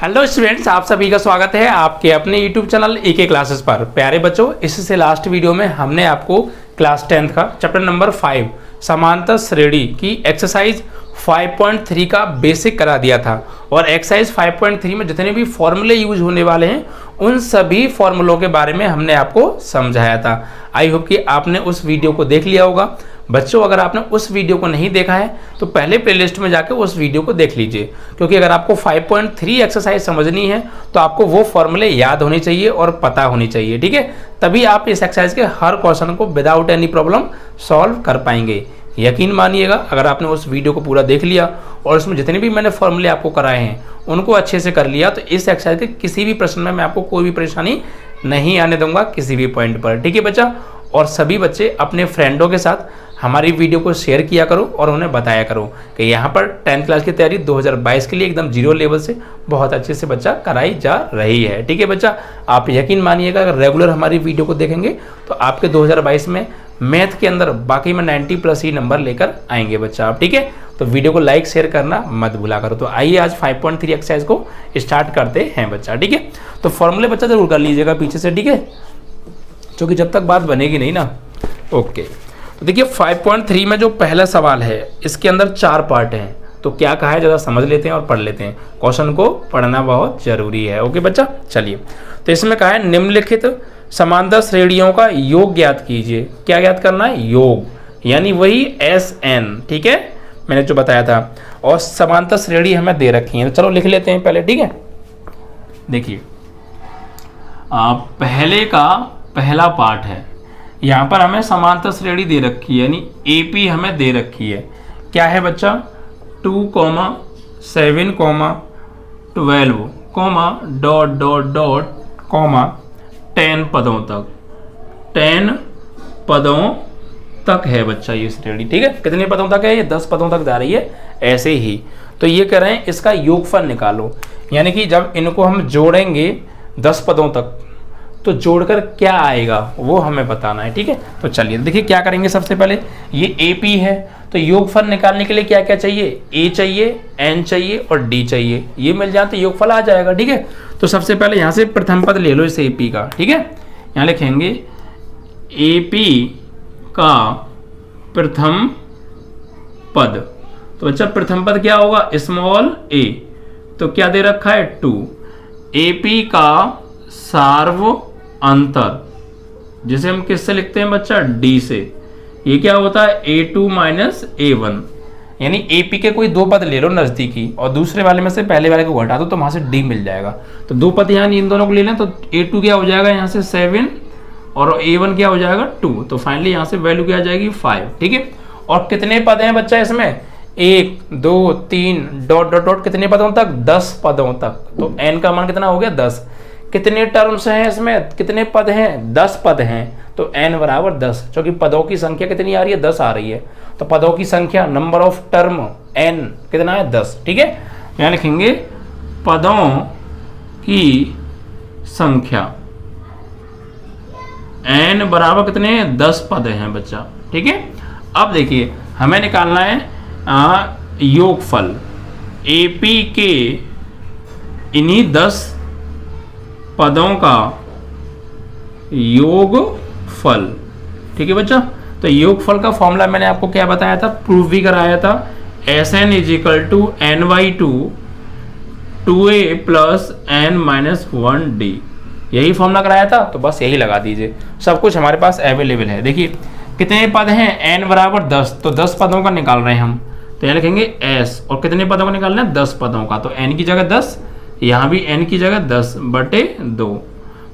Hello students, आप सभी का स्वागत है आपके अपने यूट्यूब चैनल EK क्लासेस पर। प्यारे बच्चों, इससे लास्ट वीडियो में हमने आपको क्लास 10th का चैप्टर नंबर 5 समांतर श्रेणी की एक्सरसाइज 5.3 का बेसिक करा दिया था और एक्सरसाइज 5.3 में जितने भी फॉर्मूले यूज होने वाले हैं उन सभी फॉर्मूलों के बारे में हमने आपको समझाया था। आई होप कि आपने उस वीडियो को देख लिया होगा। बच्चों, अगर आपने उस वीडियो को नहीं देखा है तो पहले प्लेलिस्ट में जाकर उस वीडियो को देख लीजिए, क्योंकि अगर आपको 5.3 एक्सरसाइज समझनी है तो आपको वो फॉर्मूले याद होने चाहिए और पता होनी चाहिए। ठीक है, तभी आप इस एक्सरसाइज के हर क्वेश्चन को विदाउट एनी प्रॉब्लम सॉल्व कर पाएंगे। यकीन मानिएगा, अगर आपने उस वीडियो को पूरा देख लिया और उसमें जितने भी मैंने फॉर्मूले आपको कराए हैं उनको अच्छे से कर लिया तो इस एक्सरसाइज के किसी भी प्रश्न में मैं आपको कोई भी परेशानी नहीं आने दूंगा किसी भी पॉइंट पर। ठीक है बच्चा, और सभी बच्चे अपने फ्रेंडों के साथ हमारी वीडियो को शेयर किया करो और उन्हें बताया करो कि यहाँ पर 10th क्लास की तैयारी 2022 के लिए एकदम जीरो लेवल से बहुत अच्छे से बच्चा कराई जा रही है। ठीक है बच्चा, आप यकीन मानिएगा अगर रेगुलर हमारी वीडियो को देखेंगे तो आपके 2022 में मैथ के अंदर बाकी में 90+ ही नंबर लेकर आएंगे बच्चा आप। ठीक है, तो वीडियो को लाइक शेयर करना मत भूला करो। तो आइए आज 5.3 एक्सरसाइज को स्टार्ट करते हैं बच्चा। ठीक है, तो फॉर्मूले बच्चा जरूर कर लीजिएगा पीछे से। ठीक है, क्योंकि जब तक बात बनेगी नहीं ना। ओके, तो देखिए 5.3 में जो पहला सवाल है इसके अंदर 4 पार्ट हैं। तो क्या कहा है जरा समझ लेते हैं और पढ़ लेते हैं। क्वेश्चन को पढ़ना बहुत जरूरी है। ओके बच्चा, चलिए। तो इसमें कहा है निम्नलिखित समांतर श्रेणियों का योग ज्ञात कीजिए। क्या ज्ञात करना है? योग, यानी वही SN। ठीक है, मैंने जो बताया था। और समांतर श्रेणी हमें दे रखी है, तो चलो लिख लेते हैं पहले। ठीक है, देखिए पहले का पहला पार्ट है, यहाँ पर हमें समांतर श्रेणी दे रखी है, यानी AP हमें दे रखी है। क्या है बच्चा? 2, 7, 12, ... 10 पदों तक। 10 पदों तक है बच्चा ये श्रेणी। ठीक है, कितने पदों तक है? ये 10 पदों तक जा रही है ऐसे ही। तो ये कह रहे हैं इसका योगफल निकालो, यानी कि जब इनको हम जोड़ेंगे 10 पदों तक तो जोड़कर क्या आएगा वो हमें बताना है। ठीक है, तो चलिए देखिए क्या करेंगे। सबसे पहले ये AP है, तो योगफल निकालने के लिए क्या क्या चाहिए? A चाहिए, N चाहिए और D चाहिए। ये मिल जाए तो योगफल आ जाएगा। ठीक है, तो सबसे पहले यहाँ से प्रथम पद ले लो इस AP का। ठीक है, यहाँ लिखेंगे AP का प्रथम पद। तो बच्चा प्रथम पद क्या होगा? Small a। तो क्या दे रखा है? 2। AP का सार्व अंतर, जिसे हम किससे लिखते हैं बच्चा? D से। ये क्या होता है? A2 - A1। यानी AP के कोई 2 पद ले लो नजदीकी और दूसरे वाले में से पहले वाले को घटा दो तो वहां से D मिल जाएगा। तो 2 पद यहाँ इन दोनों को ले लें तो A2 क्या हो जाएगा यहाँ से 7 और A1 क्या हो जाएगा 2। तो फाइनली यहाँ से वैल्यू क्या आ जाएगी 5। ठीक है, और कितने पद हैं बच्चा इसमें? 1, 2, 3... ... कितने पदों तक? 10 पदों तक। तो N का मान कितना हो गया? 10। कितने टर्म्स हैं इसमें? कितने पद हैं? 10 पद हैं। तो N बराबर 10, क्योंकि पदों की संख्या कितनी आ रही है? 10 आ रही है। तो पदों की संख्या, नंबर ऑफ टर्म N कितना है? 10। ठीक है, यहाँ लिखेंगे पदों की संख्या N बराबर कितने हैं? 10 पद हैं बच्चा। ठीक है, अब देखिए हमें निकालना है योगफल AP के इन्हीं 10 पदों का योगफल। ठीक है बच्चा, तो योगफल का फॉर्मूला मैंने आपको क्या बताया था? प्रूव भी कराया था। SN = N/2 2A + N-1D। यही फॉर्मूला कराया था, तो बस यही लगा दीजिए। सब कुछ हमारे पास अवेलेबल है। देखिए कितने पद हैं? N बराबर 10, तो 10 पदों का निकाल रहे हैं हम। तो यहाँ लिखेंगे S, और कितने पदों का निकालना है? 10 पदों का। तो N की जगह 10, यहाँ भी N की जगह 10/2।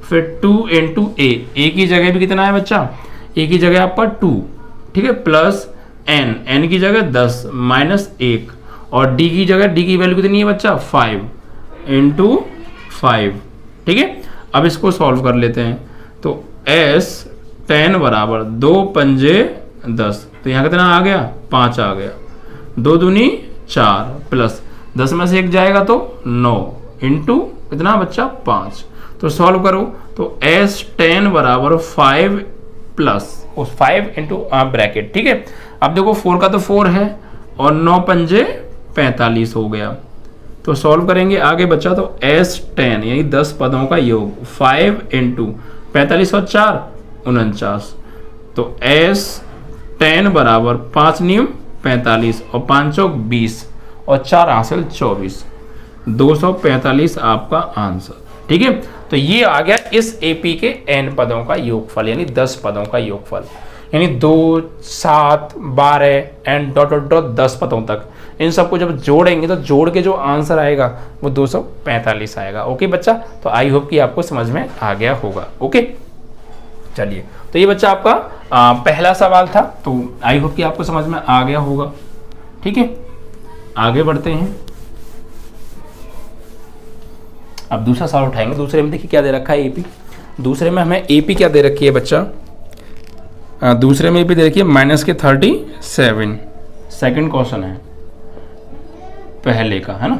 फिर 2 × A की जगह भी कितना है बच्चा? A की जगह आपका 2। ठीक है, प्लस N की जगह 10 - 1 और D की जगह D की वैल्यू कितनी है बच्चा? 5 × 5। ठीक है, अब इसको सॉल्व कर लेते हैं। तो S10 बराबर 2 पंजे 10। तो यहाँ कितना आ गया? 5 आ गया। 2 दूनी 4 प्लस 10 में से 1 जाएगा तो 9 × कितना बच्चा? 5। तो सॉल्व करो तो S10 बराबर 5 प्लस 5 × ब्रैकेट। ठीक है, अब देखो 4 का तो 4 है और 9 पंजे 45 हो गया। तो सॉल्व करेंगे आगे बच्चा, तो S10 यानी 10 पदों का योग 5 इंटू 45 और 4 49, तो S10 बराबर 5 नियम 45 और 5 चौक 20 और 4 हासिल 24, 245 आपका आंसर। ठीक है, तो ये आ गया इस एपी के n पदों का योगफल यानी 10 पदों का योगफल, यानी 2 7 12 एंड डॉट डॉट डॉट 10 पदों तक। इन सबको जब जोड़ेंगे तो जोड़ के जो आंसर आएगा वो 245 आएगा। ओके बच्चा, तो आई होप कि आपको समझ में आ गया होगा। ओके चलिए, तो ये बच्चा आपका पहला सवाल था, तो आई होप कि आपको समझ में आ गया होगा। ठीक है, आगे बढ़ते हैं। अब दूसरा सवाल उठाएंगे। दूसरे में देखिए क्या दे रखा है एपी। दूसरे में हमें एपी क्या दे रखी है बच्चा, दूसरे में एपी दे रखी है -37। सेकंड क्वेश्चन है पहले का, है ना।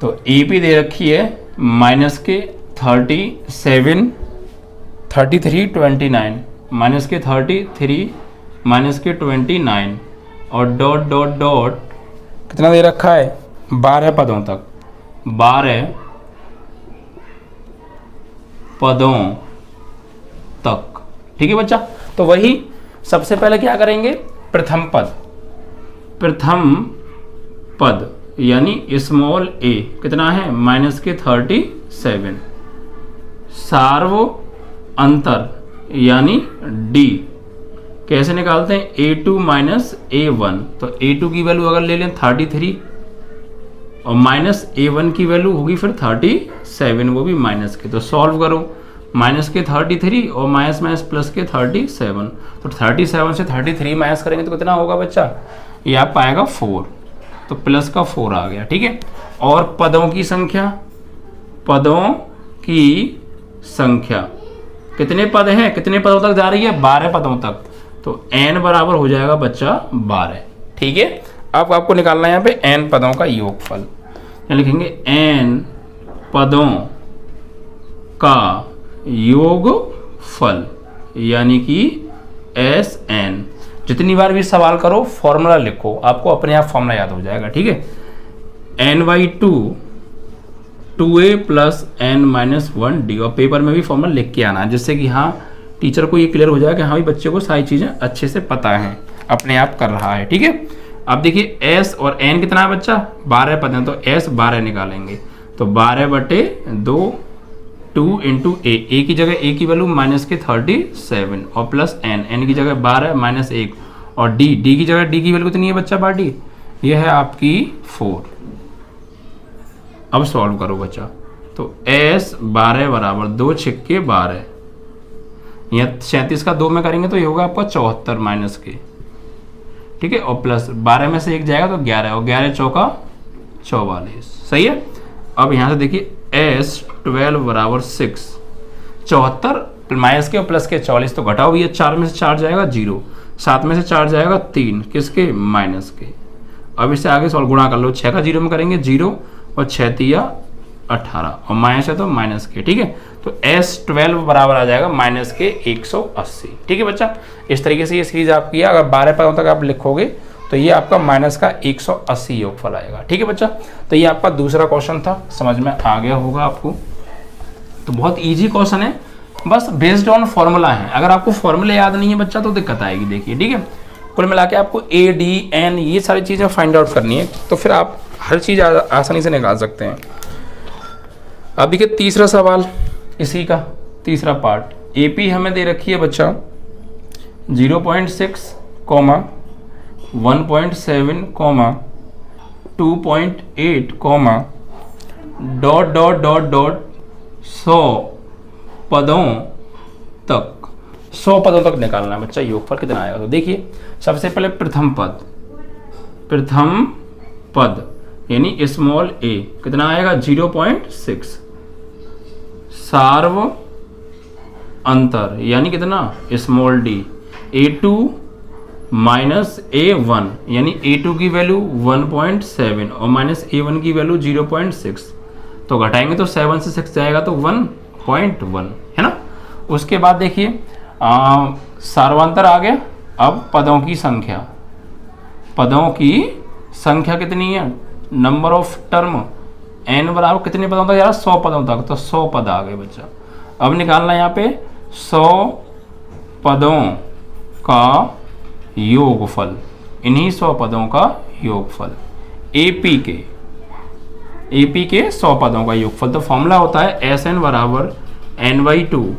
तो एपी दे रखी है -37 33 29 -33 -29 और डॉट डॉट डॉट कितना दे रखा है 12 पदों तक, 12 पदों तक। ठीक है बच्चा, तो वही सबसे पहले क्या करेंगे, प्रथम पद यानी स्मॉल a कितना है -37, सार्व अंतर यानी d कैसे निकालते हैं, a2 -a1, तो a2 की वैल्यू अगर ले लें 33 और -a1 की वैल्यू होगी फिर 37, वो भी माइनस के, तो सॉल्व करो माइनस के 33 और माइनस माइनस प्लस के 37, तो 37 से 33 माइनस करेंगे तो कितना होगा बच्चा, ये आप पाएगा 4, तो प्लस का 4 आ गया। ठीक है, और पदों की संख्या कितने पद हैं, कितने पदों तक जा रही है, 12 पदों तक, तो n बराबर हो जाएगा बच्चा 12। ठीक है, अब आपको निकालना है यहाँ पे n पदों का योगफल, लिखेंगे n पदों का योगफल यानी कि Sn। जितनी बार भी सवाल करो फॉर्मूला लिखो, आपको अपने आप फॉर्मूला याद हो जाएगा। ठीक है, n/2 2a प्लस n-1d, और पेपर में भी फॉर्मूला लिख के आना जिससे कि हाँ टीचर को ये क्लियर हो जाएगा कि हाँ भी बच्चे को सारी चीज़ें अच्छे से पता है, अपने आप कर रहा है। ठीक है, अब देखिए s और n कितना है बच्चा, 12 पद हैं, तो s 12 निकालेंगे, तो 12/2 2 इंटू a की जगह a की वैल्यू -37 और प्लस n की जगह 12 -1 और d की जगह d की वैल्यू कितनी है बच्चा पार्टी, यह है आपकी 4। अब सॉल्व करो बच्चा, तो s 12 बराबर 2 छिक्के 12, यहाँ 37 का 2 में करेंगे तो ये होगा आपका 74 माइनस के। ठीक है, और प्लस 12 में से 1 जाएगा तो 11, और 11 चौका 44। सही है, अब यहाँ से देखिए S12 बराबर 6, 74 माइनस के और प्लस के 44, तो घटाओ भैया, 4 में से 4 जाएगा 0, 7 में से 4 जाएगा 3, किसके, माइनस के। अब इससे आगे सॉल्व गुणा कर लो, 6 का 0 में करेंगे 0 और 6 तिया 18 और माइनस है तो माइनस के। ठीक है, तो S12 बराबर आ जाएगा माइनस के 180। ठीक है बच्चा, इस तरीके से ये सीरीज आपकी है, अगर 12 पदों तक आप लिखोगे तो ये आपका माइनस का 180 योगफल आएगा। ठीक है बच्चा, तो ये आपका दूसरा क्वेश्चन था, समझ में आ गया होगा आपको। तो बहुत इजी क्वेश्चन है, बस बेस्ड ऑन फॉर्मूला है। अगर आपको फॉर्मूला याद नहीं है बच्चा तो दिक्कत आएगी। देखिए, ठीक है, कुल मिला के आपको A, D, N ये सारी चीज़ें फाइंड आउट करनी है, तो फिर आप हर चीज़ आसानी से निकाल सकते हैं। अब देखिए तीसरा सवाल, इसी का तीसरा पार्ट। AP हमें दे रखी है बच्चा 0.6, 1.7, 2.8, डॉट डॉट डॉट डॉट 100 पदों तक, 100 पदों तक निकालना है बच्चा, योगफल कितना आएगा। तो देखिए सबसे पहले प्रथम पद यानी स्मॉल a कितना आएगा 0.6, सार्व अंतर यानी कितना small d, a2 minus a1 यानी a2 की वैल्यू 1.7 और माइनस a1 की वैल्यू 0.6, तो घटाएंगे तो 7 से 6 जाएगा तो 1.1 है ना। उसके बाद देखिए सार्वांतर आ गया। अब पदों की संख्या कितनी है नंबर ऑफ टर्म n बराबर कितने पदों तक यार 100 पदों तक, तो 100 पद आ गए बच्चा। अब निकालना है यहाँ पे 100 पदों का योगफल, इन्हीं 100 पदों का योगफल एपी के 100 पदों का योगफल। तो फॉर्मूला होता है एस एन बराबर n/2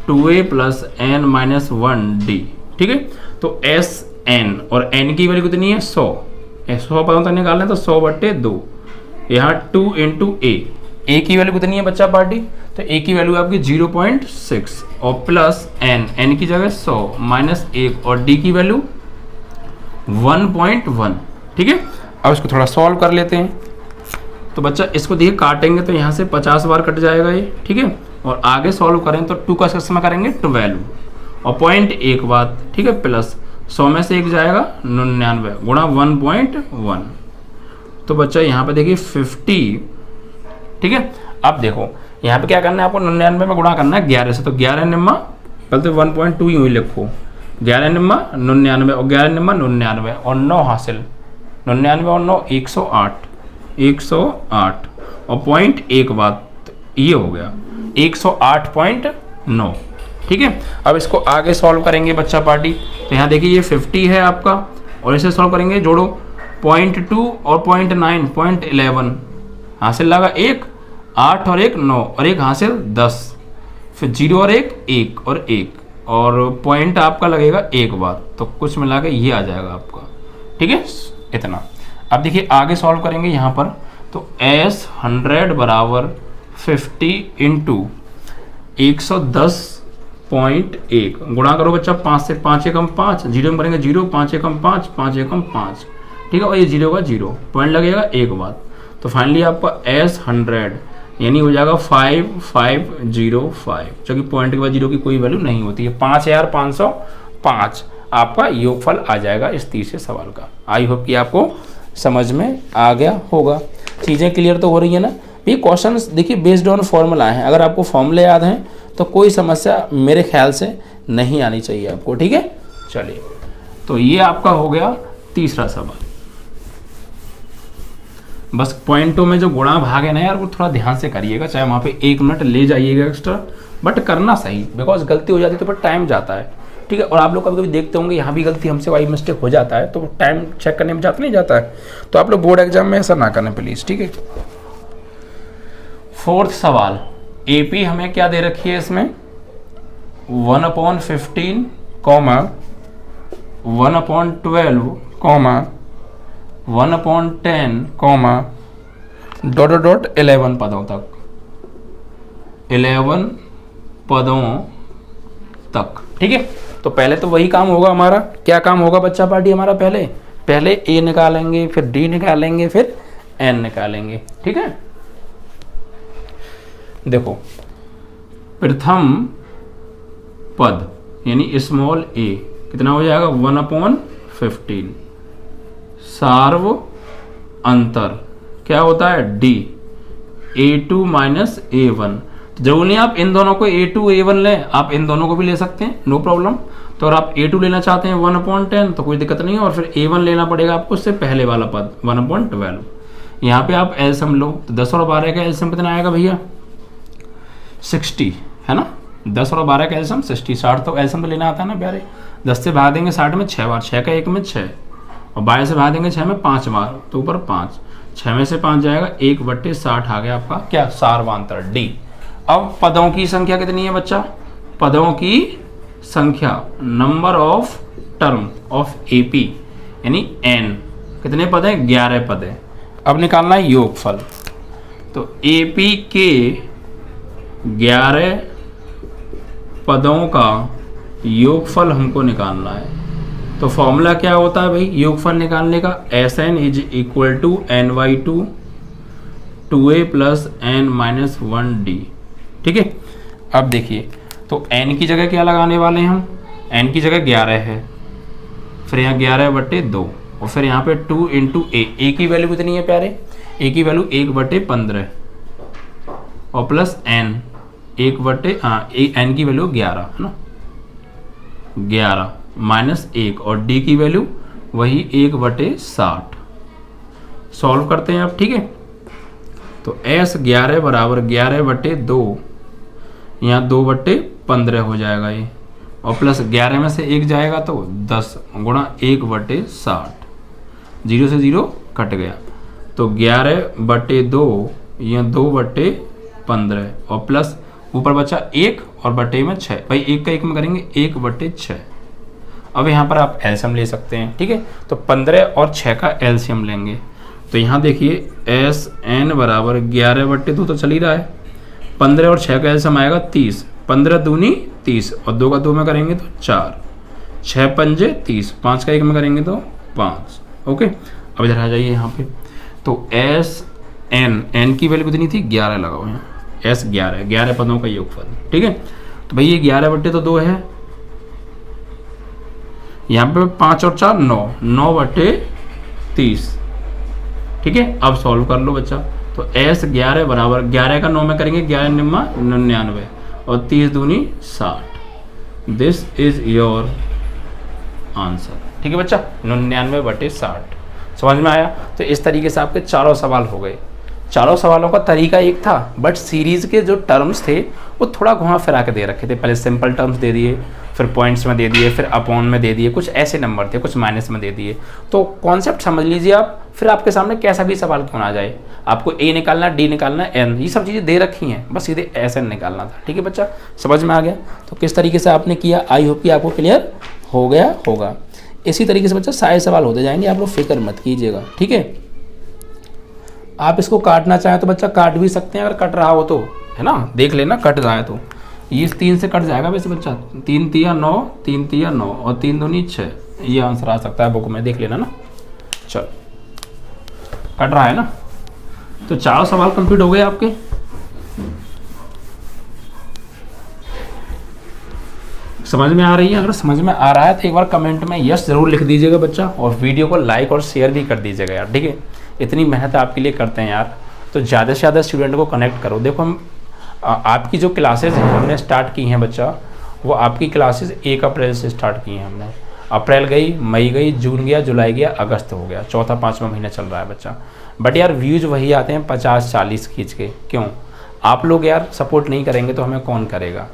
2a plus n minus 1d। ठीक है, तो एस एन और n की वैल्यू कितनी है 100, 100 पदों तक निकालना है तो 100/2, यहाँ 2 इंटू ए की वैल्यू कितनी है बच्चा पार्टी, तो ए की वैल्यू आपकी 0.6 और प्लस n की जगह 100 माइनस 1 और d की वैल्यू 1.1। ठीक है, अब इसको थोड़ा सॉल्व कर लेते हैं। तो बच्चा इसको देखिए काटेंगे तो यहाँ से 50 बार कट जाएगा ये। ठीक है, और आगे सॉल्व करें तो 2 का सेक्शन में करेंगे 12 और 0.1 बात। ठीक है, प्लस 100 में से 1 जाएगा 99 गुणा 1.1, तो बच्चा यहाँ पे देखिए 50। ठीक है, अब देखो यहाँ पे क्या करना है आपको 99 में गुणा करना है 11 से, तो 11 निम्मा पहले तो 1.2 यूँ ही लिखो, 11 निम्मा 99 और 11 निम्मा 99 और 9 हासिल, 99 और 9 108 और 0.1 बात, ये हो गया 108.9। ठीक है, अब इसको आगे सॉल्व करेंगे बच्चा पार्टी, तो यहाँ देखिए ये 50 है आपका और इसे सॉल्व करेंगे, जोड़ो 0.2 और 0.9 0.11 हासिल लगा 1, 8 और 1 9 और 1 हासिल 10, फिर 0 और 1 और 1 और पॉइंट आपका लगेगा 1 बार, तो कुछ मिला के ये आ जाएगा आपका। ठीक है, इतना। अब देखिए आगे सॉल्व करेंगे यहाँ पर, तो S 100 बराबर 50 इंटू 110.1 गुणा करो बच्चा 5 से, 5 एकम 5, 0 में करेंगे 0, 5 एकम 5, 5 एकम 5। ठीक है, और ये 0 का 0 पॉइंट लगेगा 1 बार, तो फाइनली आपका S 100 यानी हो जाएगा 5505, क्योंकि पॉइंट के बाद 0 की कोई वैल्यू नहीं होती है। 5505 आपका योगफल आ जाएगा इस तीसरे सवाल का। आई होप कि आपको समझ में आ गया होगा, चीज़ें क्लियर तो हो रही है ना। ये क्वेश्चन देखिए बेस्ड ऑन फॉर्मूला है, अगर आपको फॉर्मूले याद हैं तो कोई समस्या मेरे ख्याल से नहीं आनी चाहिए आपको। ठीक है, चलिए, तो ये आपका हो गया तीसरा सवाल। बस पॉइंटों में जो गुणा भाग है ना यार, वो थोड़ा ध्यान से करिएगा, चाहे वहाँ पे 1 मिनट ले जाइएगा एक्स्ट्रा, बट करना सही, बिकॉज गलती हो जाती है तो फिर टाइम जाता है। ठीक है, और आप लोग कभी कभी देखते होंगे यहाँ भी गलती हमसे वाई मिस्टेक हो जाता है, तो टाइम चेक करने में जाता नहीं जाता है, तो आप लोग बोर्ड एग्जाम में ऐसा ना करना प्लीज़। ठीक है, फोर्थ सवाल, एपी हमें क्या दे रखी है इसमें 1/15 1/12 1/10 11 पदों तक, 11 पदों तक। ठीक है, तो पहले तो वही काम होगा हमारा, क्या काम होगा बच्चा पार्टी हमारा, पहले ए निकालेंगे, फिर डी निकालेंगे, फिर एन निकालेंगे। ठीक है, देखो प्रथम पद यानी स्मॉल ए कितना हो जाएगा 1/15, सार्व अंतर क्या होता है डी, A2 माइनस A1। तो जरूर नहीं आप इन दोनों को A2 A1 लें, आप इन दोनों को भी ले सकते हैं, नो प्रॉब्लम। तो अगर आप A2 लेना चाहते हैं 1/10 तो कोई दिक्कत नहीं है, और फिर A1 लेना पड़ेगा आपको उससे पहले वाला पद 1/12। यहाँ पे आप एलसीएम लो, तो 10 और 12 का एलसीएम कितना आएगा भैया 60 है ना, 10 और 12 का एलसीएम 60, 60 तो एलसीएम तो लेना आता है ना प्यारे। 10 से भाग देंगे 60 में 6 बार, 6 का 1 में 6, और 12 से भाग देंगे 6 में 5 बार, तो ऊपर 5, 6 में से 5 जाएगा 1/60 आ गया आपका क्या सार्वांतर डी। अब पदों की संख्या कितनी है बच्चा, पदों की संख्या number of term of AP यानी एन, कितने पद हैं 11 पद हैं। अब निकालना है योगफल, तो एपी के 11 पदों का योगफल हमको निकालना है। तो फॉर्मूला क्या होता है भाई योगफल निकालने का, Sn is equal to n/2 2a plus n minus 1d। ठीक है, अब देखिए तो n की जगह क्या लगाने वाले हैं हम, n की जगह 11 है, फिर यहाँ 11/2 और फिर यहाँ पे 2 इंटू a की वैल्यू कितनी है प्यारे, a की वैल्यू 1/15 और प्लस n n की वैल्यू 11 है ना, 11 माइनस 1 और d की वैल्यू वही 1/60, सॉल्व करते हैं अब, ठीक है। तो S 11 बराबर 11/2, यहाँ 2/15 हो जाएगा ये, और प्लस 11 में से 1 जाएगा तो 10 गुणा 1/60, 0 से 0 कट गया, तो 11/2 यहाँ 2/15 और प्लस ऊपर बचा 1 और बटे में 6, भाई 1 का 1 में करेंगे 1/6। अब यहाँ पर आप एलसीएम ले सकते हैं, ठीक है। तो 15 और 6 का एलसीएम लेंगे, तो यहाँ देखिए SN बराबर 11/2 तो चल ही रहा है, 15 और 6 का एलसीएम आएगा 30, 15 दूनी 30 और 2 का 2 में करेंगे तो 4, 6 पंजे 30, 5 का 1 में करेंगे तो 5। ओके, अब इधर आ जाइए यहाँ पे, तो SN की वैल्यू कितनी थी 11 लगाओ यहाँ, S 11 पदों का योगफल, ठीक है। तो भाई ये 11/2 है, यहाँ पे 5 और 4 9, 9/30, ठीक है। अब सॉल्व कर लो बच्चा, तो S 11 बराबर 11 का 9 में करेंगे 11 निम्मा 99 और 30 दूनी 60, दिस इज योर आंसर, ठीक है बच्चा, 99/60। समझ में आया? तो इस तरीके से आपके चारों सवाल हो गए। चारों सवालों का तरीका एक था, बट सीरीज के जो टर्म्स थे वो थोड़ा घुमा फिरा के दे रखे थे। पहले सिंपल टर्म्स दे दिए, फिर पॉइंट्स में दे दिए, फिर अपॉन में दे दिए, कुछ ऐसे नंबर थे, कुछ माइनस में दे दिए। तो कॉन्सेप्ट समझ लीजिए आप, फिर आपके सामने कैसा भी सवाल क्यों ना जाए, आपको A निकालना, D निकालना, N, ये सब चीज़ें दे रखी हैं, बस सीधे SN निकालना था, ठीक है बच्चा। समझ में आ गया? तो किस तरीके से आपने किया, आई होप कि आपको क्लियर हो गया होगा। इसी तरीके से बच्चा सारे सवाल होते जाएंगे, आप लोग फिक्र मत कीजिएगा, ठीक है। आप इसको काटना चाहें तो बच्चा काट भी सकते हैं, अगर कट रहा हो तो, है ना, देख लेना कट रहा है तो। ये 3 से कट जाएगा वैसे बच्चा, 3 तिया 9, 3 तिया 9 और 3 दूनी 6, ये आंसर आ सकता है बुक में, देख लेना ना। चल, कट रहा है ना, तो चारों सवाल कंप्लीट हो गए आपके। समझ में आ रही है? अगर समझ में आ रहा है तो एक बार कमेंट में यस जरूर लिख दीजिएगा बच्चा, और वीडियो को लाइक और शेयर भी कर दीजिएगा यार, ठीक है। इतनी मेहनत आपके लिए करते हैं यार, तो ज़्यादा से ज़्यादा स्टूडेंट को कनेक्ट करो। देखो हम आपकी जो क्लासेज हैं हमने स्टार्ट की हैं बच्चा, वो आपकी क्लासेज 1 अप्रैल से स्टार्ट की हैं हमने। अप्रैल गई, मई गई, जून गया, जुलाई गया, अगस्त हो गया, चौथा 5वां महीना चल रहा है बच्चा। बट यार व्यूज़ वही आते हैं 50-40 खींच के, क्यों? आप लोग यार सपोर्ट नहीं करेंगे तो हमें कौन करेगा?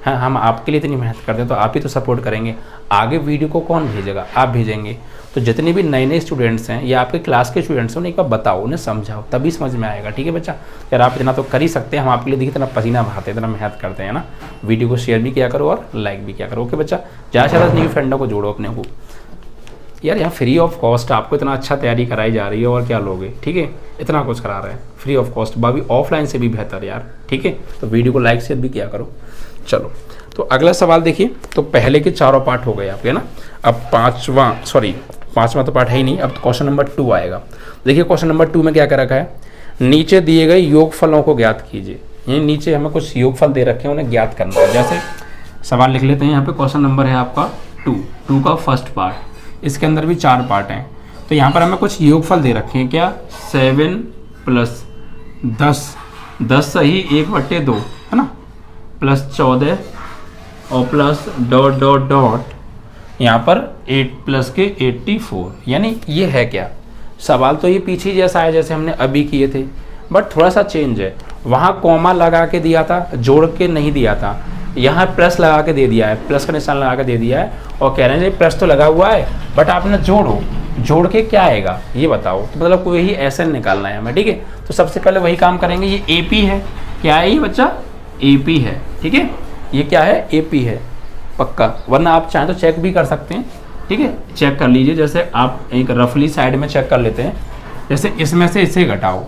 हाँ, हम आपके लिए इतनी मेहनत करते हैं तो आप ही तो सपोर्ट करेंगे, आगे वीडियो को कौन भेजेगा? आप भेजेंगे। तो जितने भी नए स्टूडेंट्स हैं या आपके क्लास के स्टूडेंट्स हैं उन्हें एक बार बताओ, उन्हें समझाओ, तभी समझ में आएगा, ठीक है बच्चा। यार आप इतना तो कर ही सकते हैं, हम आपके लिए देखिए इतना पसीना बहाते हैं, इतना मेहनत करते हैं ना। वीडियो को शेयर भी किया करो और लाइक भी किया करो, ओके बच्चा। ज़्यादा से ज़्यादा न्यू फ्रेंडों को जोड़ो अपने को। यार यहाँ फ्री ऑफ कॉस्ट आपको इतना अच्छा तैयारी कराई जा रही है, और क्या लोगे, ठीक है। इतना कुछ करा रहे हैं फ्री ऑफ कॉस्ट, बाकी ऑफलाइन से भी बेहतर यार, ठीक है। तो वीडियो को लाइक शेयर भी किया करो। चलो, तो अगला सवाल देखिए। तो पहले के चारों पार्ट हो गए आपके ना, अब पांचवा तो पार्ट है ही नहीं, अब तो क्वेश्चन नंबर 2 आएगा। देखिए क्वेश्चन नंबर 2 में क्या कर रखा है, नीचे दिए गए योगफलों को ज्ञात कीजिए। ये नीचे हमें कुछ योगफल दे रखे हैं, उन्हें ज्ञात करना है। जैसे सवाल लिख लेते हैं, यहाँ पे क्वेश्चन नंबर है आपका 2 का फर्स्ट पार्ट, इसके अंदर भी 4 पार्ट हैं। तो यहाँ पर हमें कुछ योगफल दे रखे हैं, क्या 7 + 10 सही 1/2 है ना, प्लस 14 और प्लस ... यहाँ पर 8 + के 84, यानी ये है क्या? सवाल तो ये पीछे जैसा है जैसे हमने अभी किए थे, बट थोड़ा सा चेंज है। वहाँ कॉमा लगा के दिया था, जोड़ के नहीं दिया था, यहाँ प्लस लगा के दे दिया है, प्लस का निशान लगा के दे दिया है, और कह रहे हैं प्लस तो लगा हुआ है बट आपने जोड़ के क्या आएगा ये बताओ। तो मतलब कोई ही SN निकालना है हमें, ठीक है। तो सबसे पहले वही काम करेंगे। ये AP है, क्या है ये बच्चा? AP है, ठीक है। ये क्या है? AP है पक्का, वरना आप चाहें तो चेक भी कर सकते हैं, ठीक है। चेक कर लीजिए, जैसे आप एक रफली साइड में चेक कर लेते हैं। जैसे इसमें से इसे घटाओ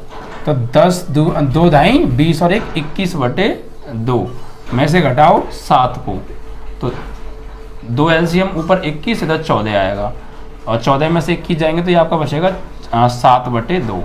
तो 10 2 दाई 20 और 1 21/2 में से घटाओ 7 को, तो 2 LCM ऊपर 21, इधर 14 आएगा, और 14 में से 21 जाएंगे तो ये आपका बचेगा 7/2।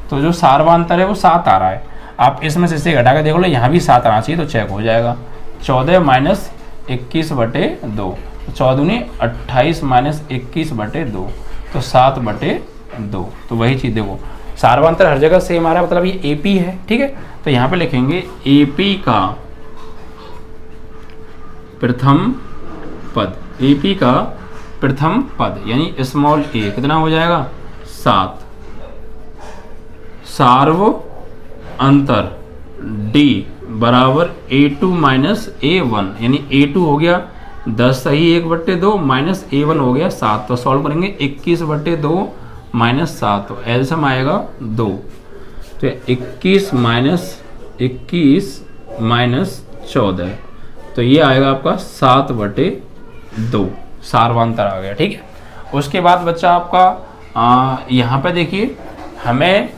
तो जो सार्वांतर है वो 7 आ रहा है। आप इसमें से इसे घटा के देख लो, यहाँ भी 7 आना चाहिए, तो चेक हो जाएगा। 14 - 21/2, 14 × 28 - 21/2, तो 7/2। तो वही चीज़ देखो, सार्वांतर हर जगह सेम आ रहा है, मतलब ये AP है, ठीक है। तो यहाँ पे लिखेंगे AP का प्रथम पद, AP का प्रथम पद यानी स्मॉल a कितना हो जाएगा? 7, सार्व अंतर D बराबर A2 माइनस A1, यानी A2 हो गया 10 सही 1/2 माइनस A1 हो गया 7। तो सॉल्व करेंगे 21/2 माइनस 7, तो एलसीएम आएगा 2। तो 21 माइनस 14, तो ये आएगा आपका 7/2, सार्वांतर आ गया। ठीक है, उसके बाद बच्चा आपका यहाँ पे देखिए, हमें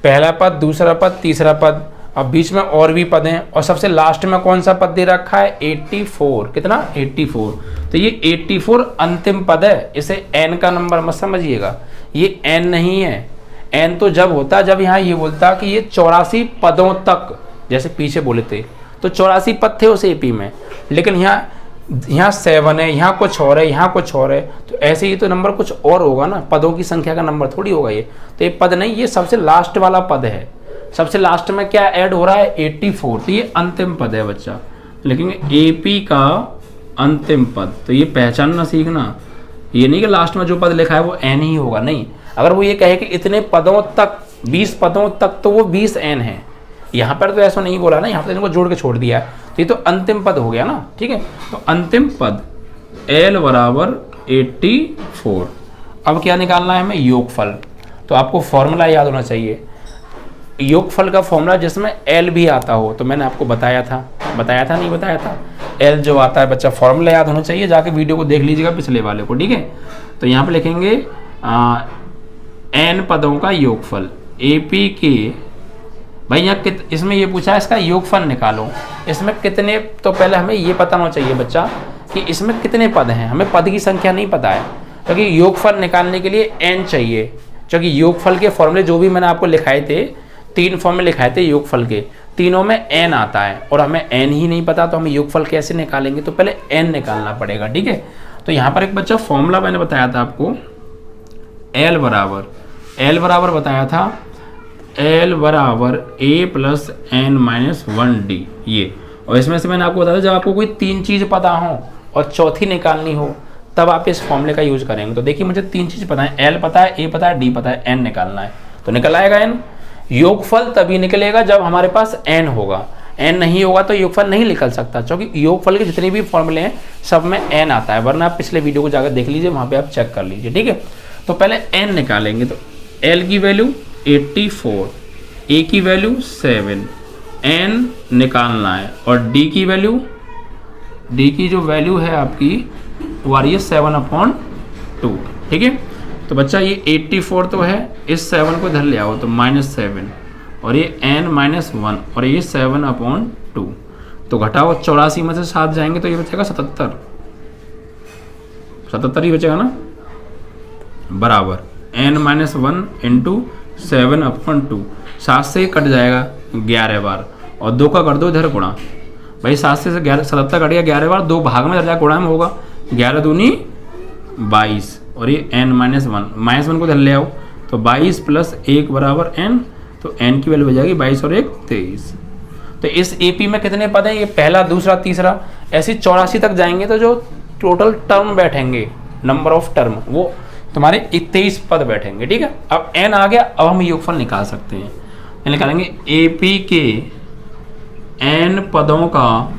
पहला पद, दूसरा पद, तीसरा पद, अब बीच में और भी पद हैं, और सबसे लास्ट में कौन सा पद दे रखा है 84। कितना 84। तो ये 84 अंतिम पद है, इसे n का नंबर मत समझिएगा, ये n नहीं है। n तो जब होता जब यहाँ ये बोलता कि ये 84 पदों तक, जैसे पीछे बोले थे तो 84 पद थे उस एपी में, लेकिन यहाँ 7 है, यहाँ कुछ और है, यहाँ कुछ और है, तो ऐसे ही तो नंबर कुछ और होगा ना, पदों की संख्या का नंबर थोड़ी होगा ये। तो ये पद नहीं, ये सबसे लास्ट वाला पद है। सबसे लास्ट में क्या ऐड हो रहा है 84, तो ये अंतिम पद है बच्चा। लेकिन एपी का अंतिम पद, तो ये पहचानना सीखना, ये नहीं कि लास्ट में जो पद लिखा है वो n ही होगा, नहीं। अगर वो ये कहे कि इतने पदों तक, 20 पदों तक, तो वो 20 n है। यहाँ पर तो ऐसा नहीं बोला ना, यहाँ पर इनको जोड़ के छोड़ दिया है, तो ये तो अंतिम पद हो गया ना। ठीक है, तो अंतिम पद l बराबर 84। अब क्या निकालना है हमें, योगफल। तो आपको फॉर्मूला याद होना चाहिए, योगफल का फॉर्मूला जिसमें l भी आता हो, तो मैंने आपको बताया था नहीं बताया था, l जो आता है बच्चा, फॉर्मूला याद होना चाहिए, जाके वीडियो को देख लीजिएगा पिछले वाले को। ठीक है, तो यहाँ पे लिखेंगे n पदों का योगफल AP के, भाई यहाँ इसमें ये पूछा है इसका योगफल निकालो, इसमें कितने, तो पहले हमें ये पता होना चाहिए बच्चा कि इसमें कितने पद हैं, हमें पद की संख्या नहीं पता है, क्योंकि तो योगफल निकालने के लिए n चाहिए, क्योंकि योगफल के फॉर्मूले जो भी मैंने आपको लिखाए थे, 3 फॉर्मूले लिखाए थे योगफल के, तीनों में n आता है, और हमें n ही नहीं पता, तो हम योगफल कैसे निकालेंगे, तो पहले n निकालना पड़ेगा। ठीक है, तो यहाँ पर एक बच्चा फॉर्मूला मैंने बताया था आपको, L बराबर बताया था, L बराबर A plus n minus 1D, ये। और इसमें से मैंने आपको बताया था जब आपको कोई 3 चीज़ पता हो और चौथी निकालनी हो, तब आप इस फॉर्मूले का यूज करेंगे। तो देखिए मुझे 3 चीज़ पता है, L पता है, A पता है, D पता है, n निकालना है, तो निकल आएगा n। योगफल तभी निकलेगा जब हमारे पास n होगा, n नहीं होगा तो योगफल नहीं निकल सकता, क्योंकि योगफल के जितने भी फॉर्मूले हैं सब में n आता है, वरना आप पिछले वीडियो को जाकर देख लीजिए, वहाँ पे आप चेक कर लीजिए। ठीक है, तो पहले n निकालेंगे, तो L की वैल्यू 84, A की वैल्यू 7, n निकालना है, और D की जो वैल्यू है आपकी वो आ रही है 7/2। ठीक है, तो बच्चा ये 84 तो है, इस 7 को इधर ले आओ तो -7, और ये n माइनस 1, और ये 7/2, तो घटाओ 84 में से 7 जाएंगे तो ये बचेगा 77 ही बचेगा ना, बराबर n माइनस 1 इंटू 7/2, 7 से कट जाएगा 11 बार, और 2 का कर दो इधर गुणा, भाई 7 से 77 कट गया 11 बार, 2 भाग में जाएगा, गुणा में होगा, 11 दूनी 22, और ये n माइनस 1 को इधर ले आओ, तो 22 प्लस 1 बराबर n, तो n की वैल्यू हो जाएगी 22 और 1 23। तो इस AP में कितने पद हैं, ये पहला, दूसरा, तीसरा, ऐसे 84 तक जाएंगे, तो जो टोटल टर्म बैठेंगे, नंबर ऑफ टर्म, वो तुम्हारे 23 पद बैठेंगे। ठीक है, अब n आ गया, अब हम योगफल निकाल सकते हैं, निकालेंगे AP के n पदों का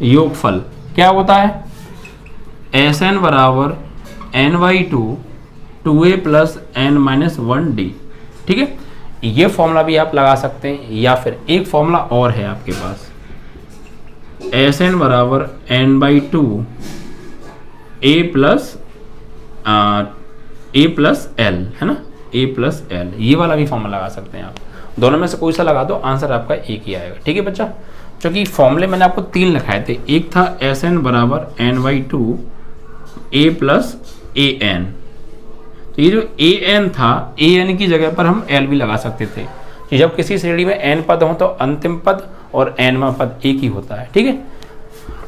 योगफल क्या होता है, Sn बराबर n/2 2a plus n minus 1d। ठीक है, ये फॉर्मूला भी आप लगा सकते हैं, या फिर एक फॉर्मूला और है आपके पास, Sn बराबर n/2 a प्लस l, है ना, a प्लस l, ये वाला भी फॉर्मूला लगा सकते हैं आप, दोनों में से कोई सा लगा दो, आंसर आपका एक ही आएगा। ठीक है बच्चा, क्योंकि फॉर्मूले मैंने आपको 3 लिखाए थे, एक था Sn बराबर n/2 a प्लस an, तो ये जो an था, an की जगह पर हम l भी लगा सकते थे, कि जब किसी श्रेणी में n पद हो तो अंतिम पद और nवां पद एक ही होता है। ठीक है,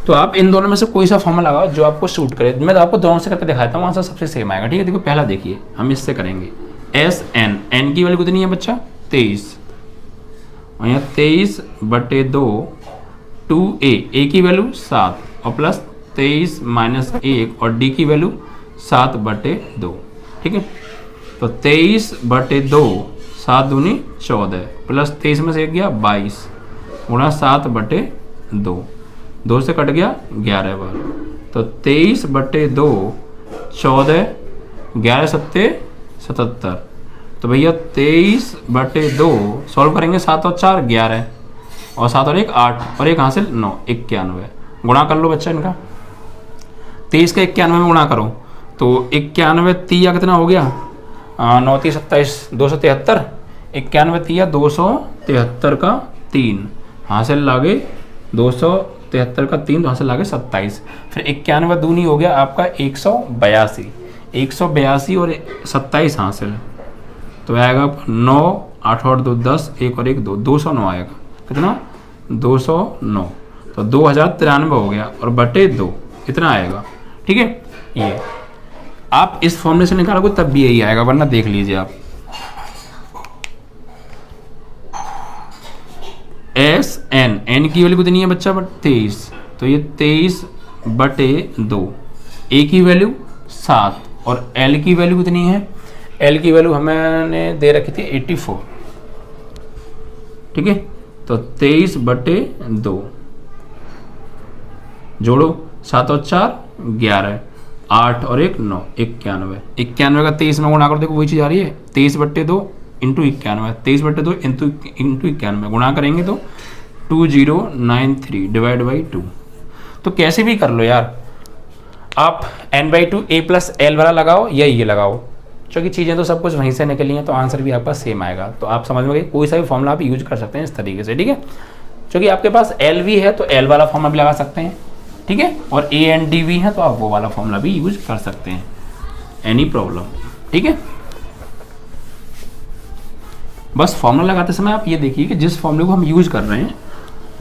तो आप इन दोनों में से कोई सा फॉर्मूला लगाओ जो आपको सूट करे, मैं तो आपको दोनों से करके दिखाता हूँ, आंसर सबसे सेम आएगा। ठीक है, देखो पहला देखिए, हम इससे करेंगे, Sn, n की वैल्यू कितनी है बच्चा 23, और यहाँ 23/2 2a की वैल्यू 7, और प्लस 23 माइनस 1, और d की वैल्यू 7/2। ठीक है, तो 23/2 7 दूनी 14 प्लस 23 में से एक गया 22 गुणा 7/2 2 से कट गया 11 बार। तो 23/2 14 11 सत्ते 77। तो भैया 23/2 सॉल्व करेंगे 7 और 4 11 और 7 और 1 8 और 1 हासिल 9 91। गुणा कर लो बच्चा इनका 23 का 91 में गुणा करो तो 91 तीया कितना हो गया 9 3 27 273 91 तीया 273 का 3 हासिल लागे 273 का 3 तो हासिल लागे 27। फिर 91 दूनी हो गया आपका 182 और 27 हासिल तो आएगा 9 8 और 2 10 1 और 1 2 209 आएगा। कितना 209 तो 2093 हो गया और बटे 2 इतना आएगा। ठीक है ये आप इस फॉर्मूले से निकालोगे तब भी यही आएगा वरना देख लीजिए आप एस एन की वैल्यू कितनी है बच्चा 23 तो ये 23/2 ए की वैल्यू 7 और एल की वैल्यू कितनी है एल की वैल्यू हमने दे रखी थी 84। ठीक है तो 23/2 जोड़ो 7 और 4 11 8 और 1 9 91 का 23 में गुणा कर देखो वही चीज़ आ रही है 23/2 इंटू 91 23/2 इंटू 91 गुणा करेंगे तो 2093 डिवाइड बाई 2। तो कैसे भी कर लो यार आप n/2 a प्लस एल वाला लगाओ या ये लगाओ क्योंकि चीज़ें तो सब कुछ वहीं से निकली हैं तो आंसर भी आपका सेम आएगा। तो आप समझ में गए कोई सा भी फॉर्मूला आप यूज कर सकते हैं इस तरीके से। ठीक है क्योंकि आपके पास एल भी है तो एल वाला फॉर्मूला भी लगा सकते हैं। ठीक है और ए एंड डी भी है तो आप वो वाला फॉर्मूला भी यूज कर सकते हैं एनी प्रॉब्लम। ठीक है बस फॉर्मूला लगाते समय आप ये देखिए कि जिस फॉर्मूले को हम यूज कर रहे हैं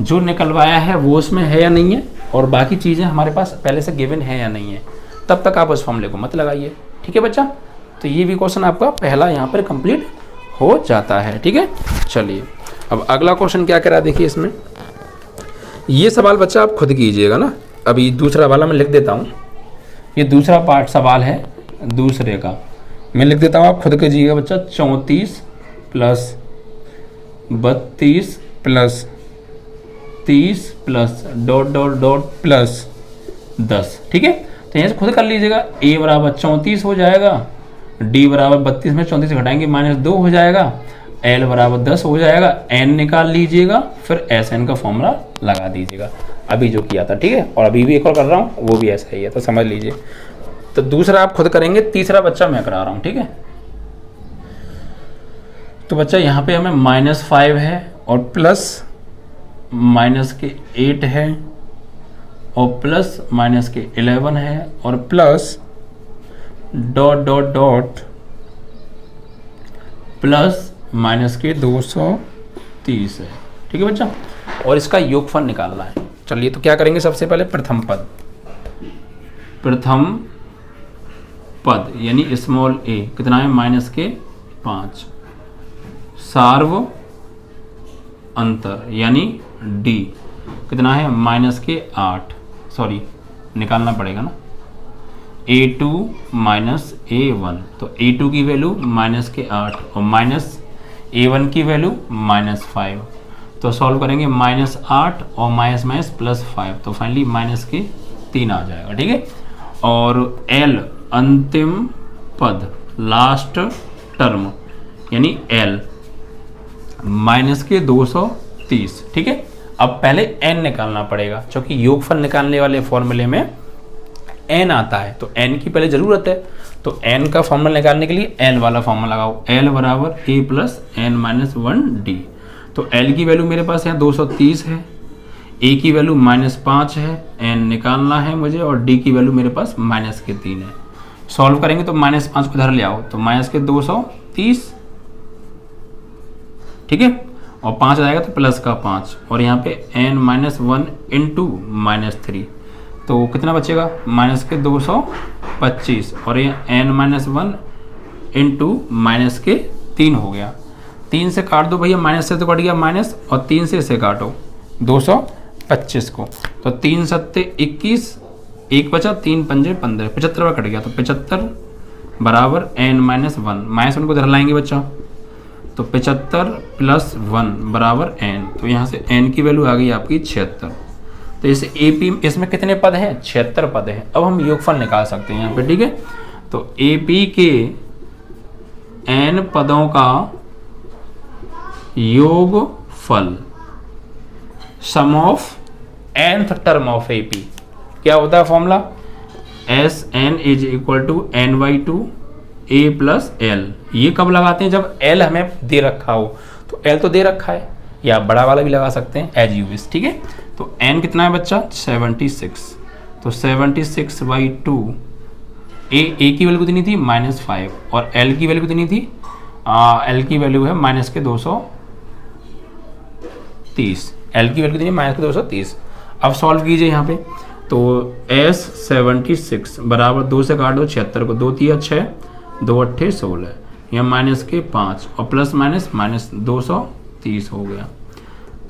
जो निकलवाया है वो उसमें है या नहीं है और बाकी चीज़ें हमारे पास पहले से गिवन है या नहीं है तब तक आप उस फॉर्मूले को मत लगाइए। ठीक है बच्चा तो ये भी क्वेश्चन आपका पहला यहाँ पर कंप्लीट हो जाता है। ठीक है चलिए अब अगला क्वेश्चन क्या करा देखिए इसमें ये सवाल बच्चा आप खुद कीजिएगा ना। अभी दूसरा वाला मैं लिख देता हूँ ये दूसरा पार्ट सवाल है दूसरे का मैं लिख देता हूँ आप खुद कीजिएगा बच्चा 34 plus 32 plus 30 plus dot dot dot plus 10। ठीक है तो यहाँ से खुद कर लीजिएगा a बराबर 34 हो जाएगा d बराबर 32 में 34 घटाएंगे -2 हो जाएगा l बराबर 10 हो जाएगा n निकाल लीजिएगा फिर Sn का फॉर्मूला लगा दीजिएगा अभी जो किया था। ठीक है और अभी भी एक और कर रहा हूँ वो भी ऐसा ही है तो समझ लीजिए। तो दूसरा आप खुद करेंगे तीसरा बच्चा मैं करा रहा हूँ। ठीक है तो बच्चा यहाँ पे हमें -5 है और प्लस माइनस के 8 है और प्लस माइनस के 11 है और plus dot dot dot plus minus के 230 है। ठीक है बच्चा और इसका योगफल निकालना है। चलिए तो क्या करेंगे सबसे पहले प्रथम पद यानी स्मॉल a कितना है -5 सार्व अंतर यानी d कितना है -8 सॉरी निकालना पड़ेगा ना a2 -a1 तो a2 की वैल्यू -8 और -a1 की वैल्यू -5 तो सॉल्व करेंगे -8 और +5 तो फाइनली -3 आ जाएगा। ठीक है और l अंतिम पद लास्ट टर्म यानी l -230। ठीक है अब पहले n निकालना पड़ेगा क्योंकि योगफल निकालने वाले फॉर्मूले में n आता है तो n की पहले ज़रूरत है तो n का फॉर्मूला निकालने के लिए l वाला फॉर्मूला लगाओ l बराबर a प्लस n-1d। तो l की वैल्यू मेरे पास यहाँ 230 है a की वैल्यू -5 है n निकालना है मुझे और d की वैल्यू मेरे पास -3 है। सॉल्व करेंगे तो -5 को इधर ले आओ तो -230। ठीक है और 5 आ जाएगा तो प्लस का 5 और यहाँ पे n-1 इंटू -3 तो कितना बचेगा -225 और ये n-1 इंटू -3 हो गया। 3 से काट दो भैया माइनस से तो कट गया माइनस और 3 से इसे काटो 225 को तो 3 सत्ते 21 1 बचा 3 पंजे 15 75 कट गया तो 75 बराबर n माइनस वन, -1 को इधर लाएंगे बच्चा, तो 75 + 1 बराबर n। तो यहाँ से n की वैल्यू आ गई आपकी 76। तो इस AP इसमें कितने पद हैं? 76 पद हैं। अब हम योगफल निकाल सकते हैं यहाँ पे, ठीक है। तो AP के n पदों का योगफल, sum of nth term of AP, क्या होता है formula? Sn = n/2 a + l। ये कब लगाते हैं? जब l हमें दे रखा हो। तो l तो दे रखा है, या बड़ा वाला भी लगा सकते हैं एज यू विश, ठीक है। तो n कितना है बच्चा? 76। तो 76/2, a की वैल्यू कितनी थी? -5, और l की वैल्यू कितनी थी? l की वैल्यू है -230। l की वैल्यू कितनी है? -230। अब सॉल्व कीजिए यहाँ पे। तो S76 बराबर 2 से काट दो 76 को, 2 × 6, 2 × 8 = 16, या -5 और प्लस माइनस -230 हो गया।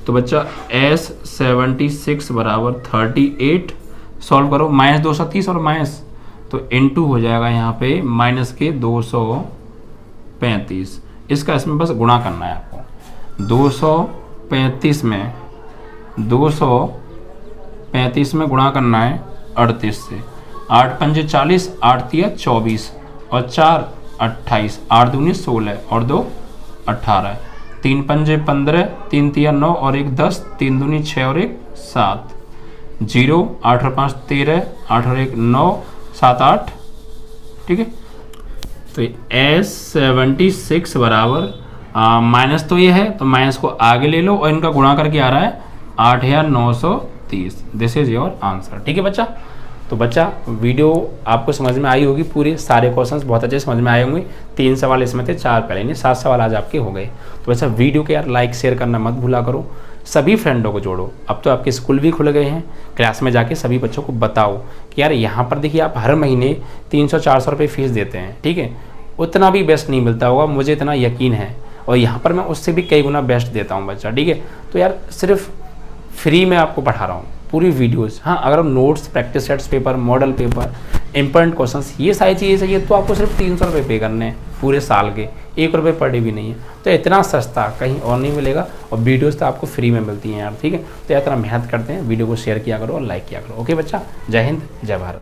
तो बच्चा S76 बराबर 38, सॉल्व करो, -230 और माइनस, तो इनटू हो जाएगा यहाँ पे -235। इसका इसमें बस गुणा करना है आपको। 235 में गुणा करना है 38 से। 8 × 5 = 40, 8 × 3 = 24, और 4 = 28, 8 × 2 = 16, और 2 = 18, 3 × 5 = 15, 3 × 3 = 9, और 1 = 10, 3 × 2 = 6, और 1 = 7, 0, 8 और 5 = 13, 8 और 1 = 9, 7 8, ठीक है। तो S76 बराबर माइनस तो ये है, तो माइनस को आगे ले लो, और इनका गुणा करके आ रहा है 8930। दिस इज योर आंसर, ठीक है बच्चा। तो बच्चा वीडियो आपको समझ में आई होगी, पूरे सारे क्वेश्चंस बहुत अच्छे समझ में आए होंगे। 3 सवाल इसमें थे, 4 पहले, नहीं 7 सवाल आज आपके हो गए। तो बच्चा वीडियो के यार लाइक शेयर करना मत भूला करो, सभी फ्रेंडों को जोड़ो। अब तो आपके स्कूल भी खुल गए हैं, क्लास में जाके सभी बच्चों को बताओ कि यार यहाँ पर देखिए आप हर महीने 300-400 रुपये फीस देते हैं, ठीक है। उतना भी बेस्ट नहीं मिलता होगा, मुझे इतना यकीन है, और यहाँ पर मैं उससे भी कई गुना बेस्ट देता हूँ बच्चा, ठीक है। तो यार सिर्फ फ्री में आपको पढ़ा रहा हूँ पूरी वीडियोस। हाँ, अगर notes, practice sets paper, model paper, important questions, ये सारी चीज़ें चाहिए तो आपको सिर्फ 300 रुपये पे करने हैं पूरे साल के, 1 रुपये पर डे भी नहीं है। तो इतना सस्ता कहीं और नहीं मिलेगा, और वीडियोस तो आपको फ्री में मिलती हैं यार, ठीक है। तो यार इतना मेहनत करते हैं, वीडियो को शेयर किया करो और लाइक किया करो। ओके बच्चा, जय हिंद, जय भारत।